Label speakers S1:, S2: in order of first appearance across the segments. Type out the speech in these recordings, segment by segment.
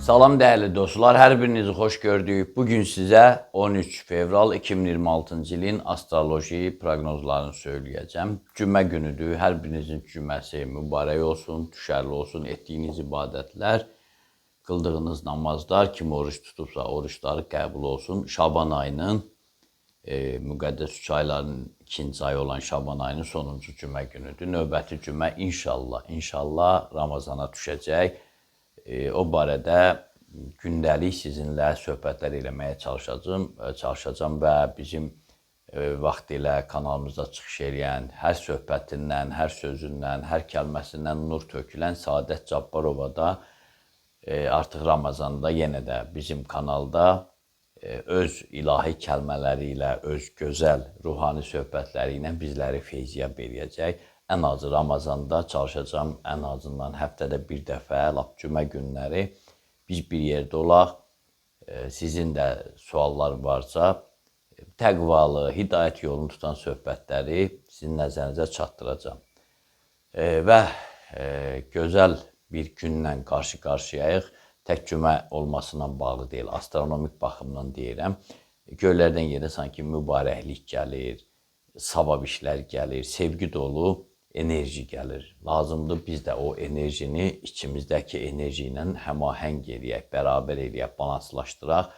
S1: Salam dəyərli dostlar, hər birinizi xoş gördük. Bugün sizə 13 fevral 2026-cı ilin astroloji proqnozlarını söyləyəcəm. Cümə günüdür, hər birinizin cüməsi mübarək olsun, düşərli olsun, etdiyiniz ibadətlər, qıldığınız namazlar, kim oruç tutubsa oruçları qəbul olsun. Şaban ayının, müqəddəs 3 ayların ikinci ayı olan Şaban ayının sonuncu cümə günüdür. Növbəti cümə inşallah Ramazana düşəcək. O barədə gündəlik sizinlə söhbətlər eləməyə çalışacağım və bizim vaxtilə kanalımızda çıxış eləyən, hər söhbətindən, hər sözündən, hər kəlməsindən nur tökülən Səadət Cabbarova da artıq Ramazanda yenə də bizim kanalda öz ilahi kəlmələri ilə, öz gözəl ruhani söhbətləri ilə bizləri feyziyyab eləyəcək. Ən azı Ramazanda çalışacağım, ən azından həftədə bir dəfə, lap cümə günləri biz bir yerdə olaq. Sizin də suallar varsa, təqvalı, hidayət yolunu tutan söhbətləri sizin nəzərinizə çatdıracağım. Və gözəl bir günlə qarşı-qarşıyayıq. Tək cümə olmasına bağlı deyil, astronomik baxımdan deyirəm. Göylərdən yerə sanki mübarəklik gəlir, savab işlər gəlir, sevgi dolu enerji gəlir. Lazımdır biz də o enerjini içimizdəki enerji ilə həmahəng eləyək, bərabər eləyək, balanslaşdıraq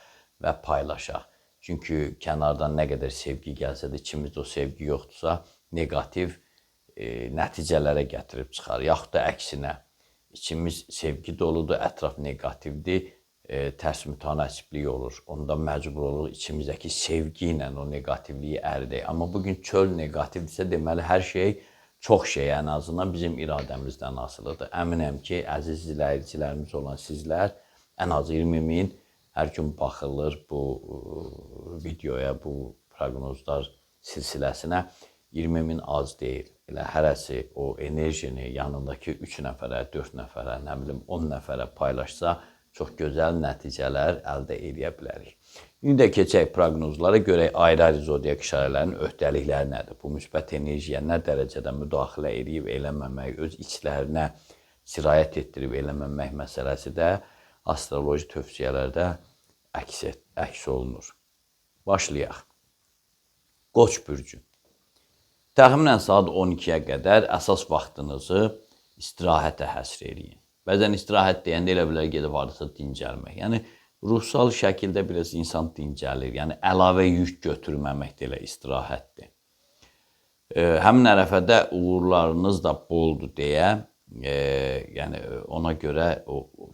S1: və paylaşaq. Çünki kənardan nə qədər sevgi gəlsə də içimizdə o sevgi yoxdursa, negativ nəticələrə gətirib çıxar. Yaxud da əksinə, içimiz sevgi doludur, ətraf negativdir, tərs mütənasiblik olur. Onda məcbur oluruq içimizdəki sevgi ilə o negativliyi əridək. Amma bugün çöl negativdirsə, deməli hər şey, çox şey ən azından bizim iradəmizdən asılıdır. Əminəm ki, əziz izləyicilərimiz olan sizlər ən az 20 min hər gün baxılır bu videoya, bu proqnozlar silsiləsinə. 20 min az deyil. Elə hərəsi o enerjini yanındakı 3 nəfərə, 4 nəfərə, nə bilim 10 nəfərə paylaşsa, çox gözəl nəticələr əldə edə bilərik. İndi də keçək proqnozlara, görək ayrı-ayrı zodiak işarələrin öhdəlikləri nədir? Bu müsbət enerjiyə nə dərəcədə müdaxilə edib eləməmək, öz içlərinə sirayət etdirib eləməmək məsələsi də astroloji tövsiyələrdə əks olunur. Başlayaq. Qoç bürcü. Təxminən saat 12-yə qədər əsas vaxtınızı istirahətə həsr eləyin. Bəzən istirahət deyəndə elə bilər gedib hardasa dincəlmək. Yəni, ruhsal şəkildə biraz insan dincəlir. Yəni, əlavə yük götürməmək də elə istirahətdir. Həmin ərəfədə uğurlarınız da boldur deyə, yəni ona görə,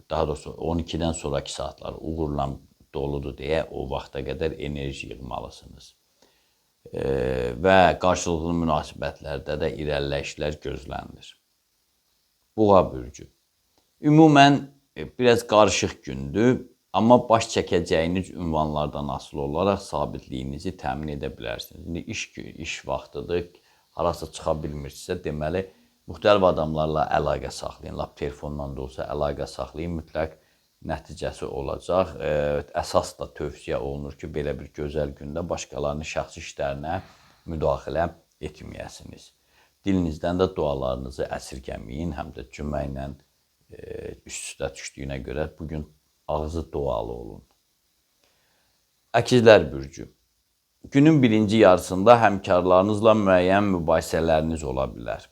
S1: daha doğrusu 12-dən sonraki saatlar uğurla doludur deyə o vaxta qədər enerji yığmalısınız. Və qarşılıqlı münasibətlərdə də irəliləyişlər gözlənilir. Buğa bürcü. Ümumən, biraz qarışıq gündür, amma baş çəkəcəyiniz ünvanlardan asılı olaraq sabitliyinizi təmin edə bilərsiniz. İndi iş vaxtıdır, harasa çıxa bilmirsinizsə, deməli, müxtəlif adamlarla əlaqə saxlayın. Lap telefondan da olsa əlaqə saxlayın, mütləq nəticəsi olacaq. Əsas da tövsiyə olunur ki, belə bir gözəl gündə başqalarının şəxsi işlərinə müdaxilə etməyəsiniz. Dilinizdən də dualarınızı əsirgəməyin, həm də cümə ilə üst-üstə düşdüyünə görə bugün ağzı dualı olun. Əkizlər bürcü. Günün birinci yarısında həmkarlarınızla müəyyən mübahisələriniz ola bilər.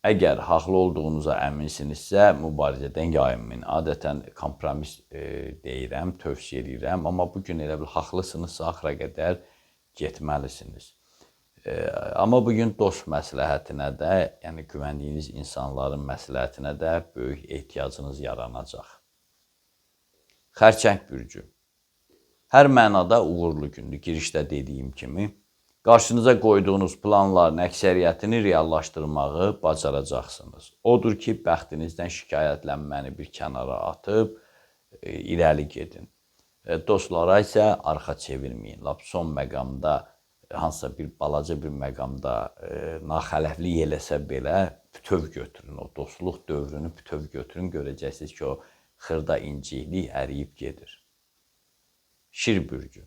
S1: Əgər haqlı olduğunuza əminsinizsə, mübarizədən yayınmayın. Adətən kompromis deyirəm, tövsiyə edirəm, amma bugün elə bil haqlısınızsa axıra qədər getməlisiniz. Amma bugün dost məsləhətinə də, yəni güvəndiyiniz insanların məsləhətinə də böyük ehtiyacınız yaranacaq. Xərçəng bürcü. Hər mənada uğurlu gündür, girişdə dediyim kimi. Qarşınıza qoyduğunuz planların əksəriyyətini reallaşdırmağı bacaracaqsınız. Odur ki, bəxtinizdən şikayətlənməni bir kənara atıb, irəli gedin. Dostlara isə arxa çevirməyin. Lap son məqamda, hansısa bir balaca bir məqamda naxələflik eləsə belə bütöv götürün. O dostluq dövrünü bütöv götürün. Görəcəksiniz ki, o xırda inciklik əriyib gedir. Şir bürcü.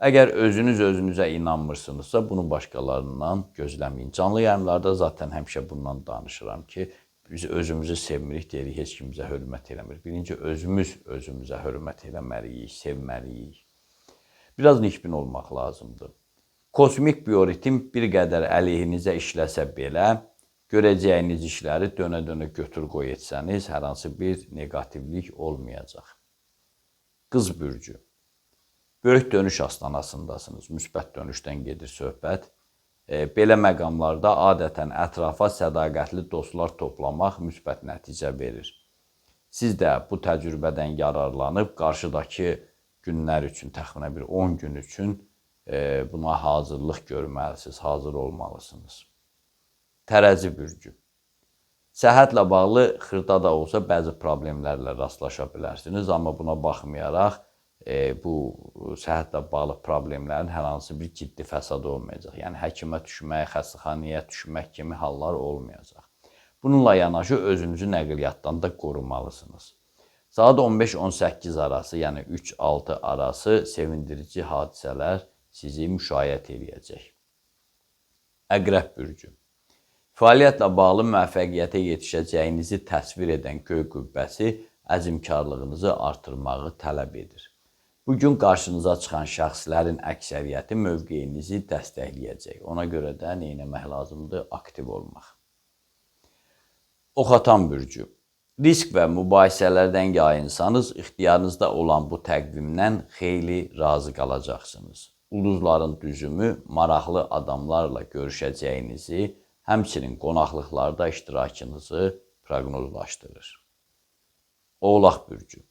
S1: Əgər özünüz özünüzə inanmırsınızsa, bunu başqalarından gözləməyin. Canlı yayımlarda zaten həmişə bundan danışıram ki, biz özümüzü sevmirik, deyirik, heç kim bizə hörmət eləmir. Birinci özümüz özümüzə hörmət eləməliyik, sevməliyik. Biraz nikbin olmaq lazımdır. Kosmik bioritim bir qədər əleyhinizə işləsə belə, görəcəyiniz işləri dönə-dönə götür-qoy etsəniz, hər hansı bir negativlik olmayacaq. Qız bürcü. Böyük dönüş astanasındasınız, müsbət dönüşdən gedir söhbət. Belə məqamlarda adətən ətrafa sədaqətli dostlar toplamaq müsbət nəticə verir. Siz də bu təcrübədən yararlanıb qarşıdakı günlər üçün, təxminən bir 10 gün üçün buna hazırlıq görməlisiniz, hazır olmalısınız. Tərəzi bürcü. Səhhətlə bağlı xırda da olsa bəzi problemlərlə rastlaşa bilərsiniz, amma buna baxmayaraq bu səhhətlə bağlı problemlərin hər hansı bir ciddi fəsadı olmayacaq. Yəni həkimə düşmək, xəstəxanaya düşmək kimi hallar olmayacaq. Bununla yanaşı özünüzü nəqliyyatdan da qorumalısınız. Saat 15-18 arası, yəni 3-6 arası sevindirici hadisələr sizi müşayiət edəcək. Əqrəb bürcü. Fəaliyyətlə bağlı müvəffəqiyyətə yetişəcəyinizi təsvir edən göy qübbəsi əzmkarlığınızı artırmağı tələb edir. Bugün qarşınıza çıxan şəxslərin əksəriyyəti mövqeyinizi dəstəkləyəcək. Ona görə də nə etmək lazımdır? Aktiv olmaq. Oxatan bürcü. Risk və mübahisələrdən yayınsanız, ixtiyarınızda olan bu təqvimdən xeyli razı qalacaqsınız. Ulduzların düzümü maraqlı adamlarla görüşəcəyinizi, həmçinin qonaqlıqlarda iştirakınızı proqnozlaşdırır. Oğlaq bürcü.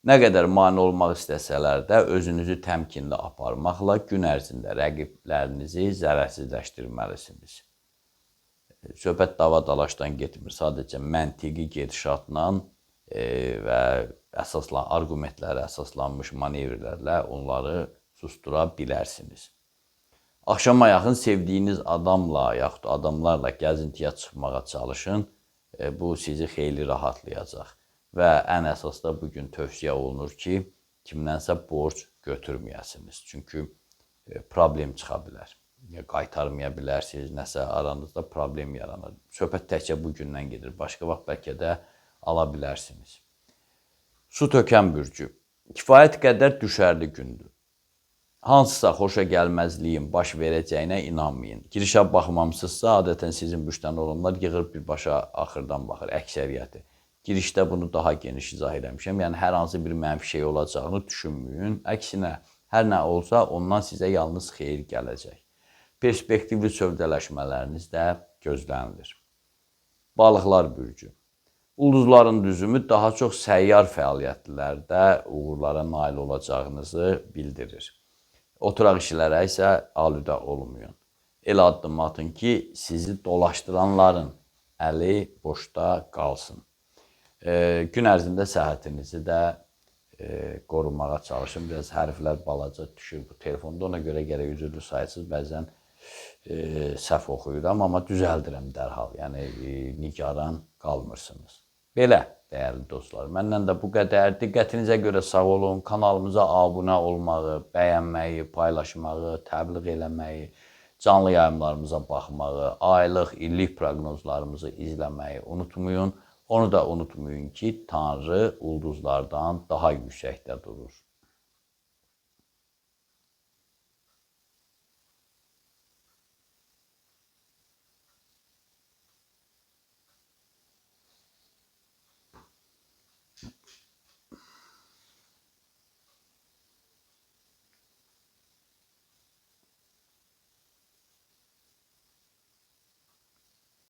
S1: Nə qədər mane olmaq istəsələr də özünüzü təmkinli aparmaqla gün ərzində rəqiblərinizi zərərsizləşdirməlisiniz. Söhbət dava-dalaşdan getmir. Sadəcə məntiqi gedişatla və argumentlərə əsaslanmış manevrlərlə onları sustura bilərsiniz. Axşama yaxın sevdiyiniz adamla yaxud adamlarla gəzintiyə çıxmağa çalışın. Bu sizi xeyli rahatlayacaq. Və ən əsas da bugün tövsiyə olunur ki, kimdənsə borc götürməyəsiniz. Çünki problem çıxa bilər. Qaytarmaya bilərsiniz, nəsə aranızda problem yaranır. Söhbət təkcə bugündən gedir, başqa vaxt bəlkə də ala bilərsiniz. Su tökən bürcü. Kifayət qədər düşərli gündür. Hansısa xoşa gəlməzliyin baş verəcəyinə inanmayın. Girişə baxmamısınızsa, adətən sizin bürcdən olanlar yığır birbaşa axırdan baxır, əksəriyyəti. Girişdə bunu daha geniş izah eləmişəm. Yəni, hər hansı bir mənfi şey olacağını düşünməyin. Əksinə, hər nə olsa ondan sizə yalnız xeyir gələcək. Perspektivli sövdələşmələriniz də gözlənilir. Balıqlar bürcü. Ulduzların düzümü daha çox səyyar fəaliyyətlərdə uğurlara nail olacağınızı bildirir. Oturaq işlərə isə alüdə olmayın. Elə addım atın ki, sizi dolaşdıranların əli boşda qalsın. Gün ərzində səhhətinizi də qorumağa çalışın. Biraz hərflər balaca düşür bu telefonda. Ona görə gərək üzrlü sayısız bəzən səhv oxuyuram, amma düzəldirəm dərhal. Yəni, nigaran qalmırsınız. Belə, dəyərli dostlar, məndən də bu qədər. Diqqətinizə görə sağ olun. Kanalımıza abunə olmağı, bəyənməyi, paylaşmağı, təbliğ eləməyi, canlı yayımlarımıza baxmağı, aylıq, illik proqnozlarımızı izləməyi unutmayın. Onu da unutmayın ki, Tanrı ulduzlardan daha yüksəkdə durur.